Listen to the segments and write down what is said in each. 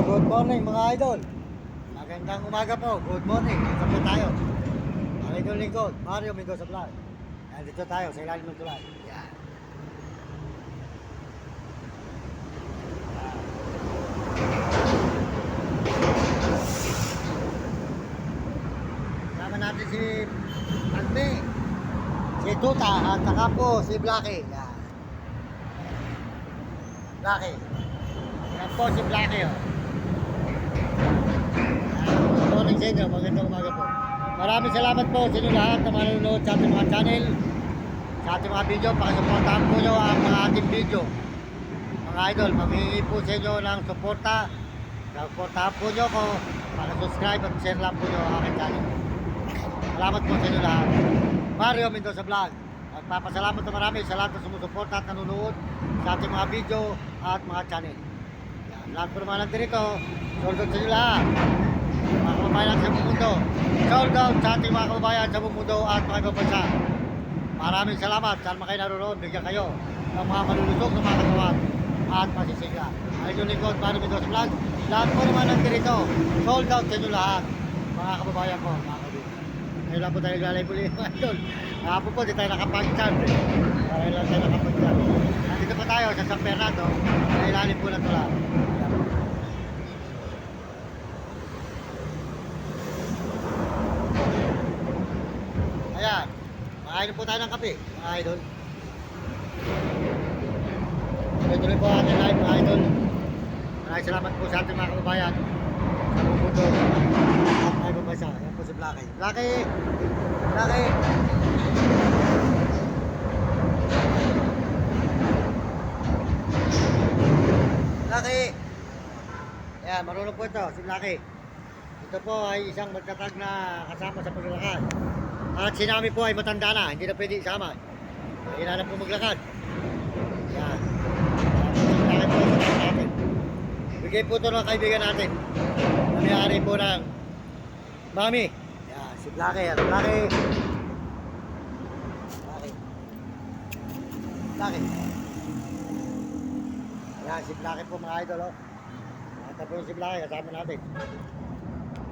good morning mga idol. Magandang umaga po, good morning. Ito po tayo. Ang inyong lingkod, Mario Mendoza Vlog. Nandito tayo sa ilalim ng tulay. Yan. Sama natin si Agme, si Tuta, at saka po si Blackie. Yan. Blackie. Yan po si Blackie. Oh. Good morning sa inyo, magandang umaga po. Maraming salamat po sa inyo lahat na manonood sa ating mga channel, sa ating mga video. Pakisuportahan po nyo ang mga ating video. Mga idol, mamihingi po sa inyo ng suporta. Suportahan po nyo ko para subscribe at share lang po nyo ang aking channel. Salamat po sa inyo lahat. Mario Mendoza Vlog. At papasalamat na marami sa lahat na sumusuporta at nanonood sa ating mga video at mga channel. Yan, lahat po naman natin ito. Sold out sa inyo lahat. Mga kababayan natin sa buong mundo. Sold out sa ating mga kababayan sa buong mundo at mga ibang bansa. Maraming salamat. Saan man kayo naroon, bigyan kayo ng mga malulusog ng mga katawan at masisigla. Ayun yung lingkod, Mario Mendoza Vlog. Lahat po naman natin ito. Sold out sa inyo lahat. Mga kababayan ko, mga kababayan. Ngayon lang po tayo naglalay muli. Kahapon po, di tayo nakapag-chat. Ngayon lang tayo nakapag-chat. Nandito pa tayo sa San Fernando. Sa ilalim po ng tulay. Ayan. Makain po tayo ng kape, mga idol. Tuloy-tuloy po ating live, mga idol. Maraming salamat po sa ating mga kababayan sa buong mundo at mga ibang bansa. Ayan po si Blackie. Blackie! Blackie! Blackie! Ayan, marunong po ito, si Blackie. Ito po ay isang magtatag na kasama sa paglalakad. At si Nami po ay matanda na, hindi na pwede isama. Kailangan po maglakad. Yan. Bakit po sa natin? Bigay po ito ng kaibigan natin. Nangyari po ng Mami. Yan, si Blackie. Yan, Blackie. Blackie. Blackie. Yan, si Blackie po mga idol. Oh. Ito po si Blackie, kasama natin.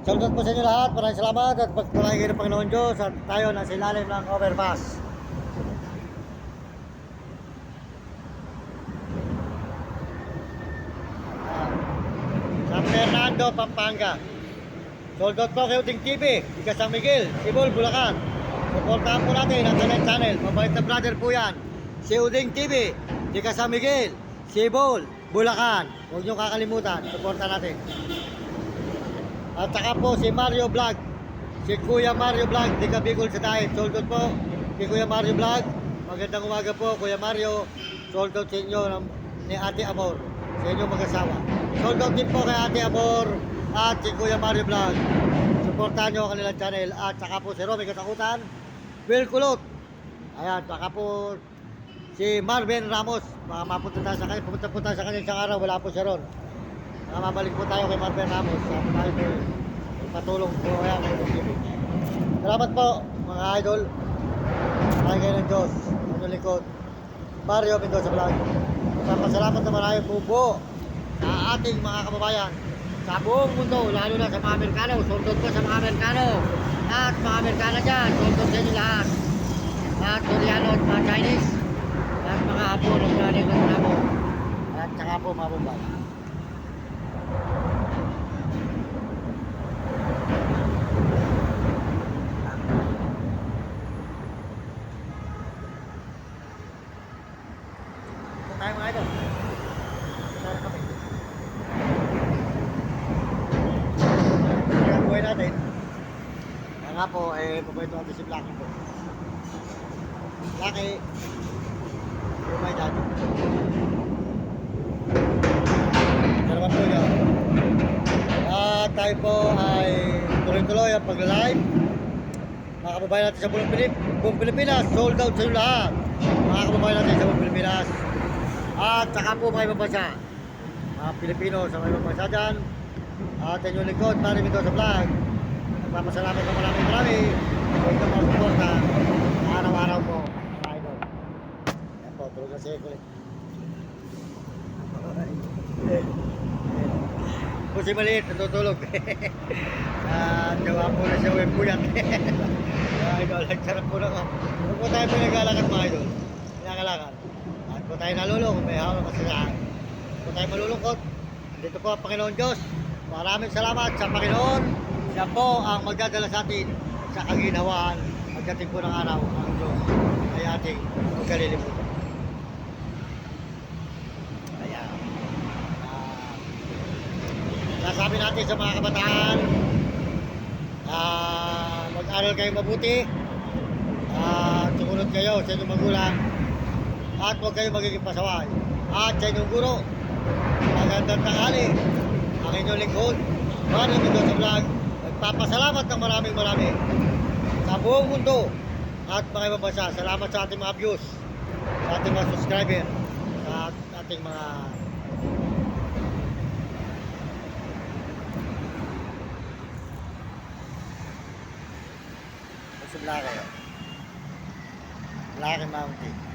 Shoutout po sa inyo lahat, maraming salamat at pagpalain kayo ng Panginoon Diyos at tayo nasa ilalim ng overpass. San Fernando, Pampanga. Shoutout po kay Uding TV, Ika San Miguel, Sibol, Bulacan. Supportahan po natin ang kanyang channel, mabait na brother po yan. Si Uding TV, Ika San Miguel, Sibol, Bulacan. Huwag nyo kakalimutan, supportahan natin. At saka po si Mario Vlog, si Kuya Mario Vlog, di ka Bicol sa diet. Sold out po si Kuya Mario Vlog. Magandang umaga po Kuya Mario. Sold out sa inyo ni Ate Amor, sa inyong mag-asawa. Sold out din po kay Ate Amor at si Kuya Mario Vlog. Supportahan nyo ang kanilang channel. At saka po si Romy Katakutan, Will Kulot. Ayan, saka po si Marvin Ramos. Baka mapunta tayo sa kanya, pumunta po tayo sa kanya isang araw, wala po siya ron. Mabalik po tayo kay Marvin Ramos. Tayo po patulong po kaya kay TV. Salamat po mga idol. Maraming kayo ng Diyos. Ano likod, Mario Mendoza Vlog. Salamat na marami po po sa ating mga kababayan sa buong mundo, lalo na sa mga Amerikano. Sundot po sa mga Amerikano at mga Amerikana dyan. Sundot sa inyo lahat. At Koreano at mga Chinese at mga Hapon at mga Negro at saka po mga Bombay. Tayo mga idol. Tayo kami. Kaya buhay natin. Kaya nga po, pabayto natin si Blackie po. Blackie. Oh my God. Salamat po niyo. At tayo po ay tuloy-tuloy ang pagla-live. Mga kababayan natin sa buong Pilipinas. Sold out sa inyo lahat. Mga kababayan natin sa buong Pilipinas. At saka po mga ibang bansa, mga Pilipino sa mga ibang bansa dyan. At inyong lingkod, Mario Mendoza Vlog. Nagpapasalamat na marami sa inyong mga suporta araw-araw po, mga idol. Yan po, tulog na siya ulit. si maliit, natutulog. Jawa po na siya, uwi po yan. Idol, sarap po na ka. Huwag po tayo pinaglalakad mga idol. Pinakalakad. At po tayo nalulong, may hawak na kasalahan. Huwag po tayo malulungkot. Dito po ang Panginoon Diyos. Maraming salamat sa Panginoon. Siya po ang magdadala sa atin sa kaginhawaan. Pagdating po ng araw, ang Diyos ay ating magkalilimutan. Ayan. Sasabi natin sa mga kabataan, mag-aral kayo mabuti, sumunod kayo sa inyong magulang, at huwag kayo magiging pasaway. At sa inyong guro, magandang tanghali, ang inyong lingkod, Mario Mendoza Vlog, nagpapasalamat ng maraming sa buong mundo at mga ibang bansa. Salamat sa ating mga views, sa ating mga subscriber, sa ating mga Black Mountain.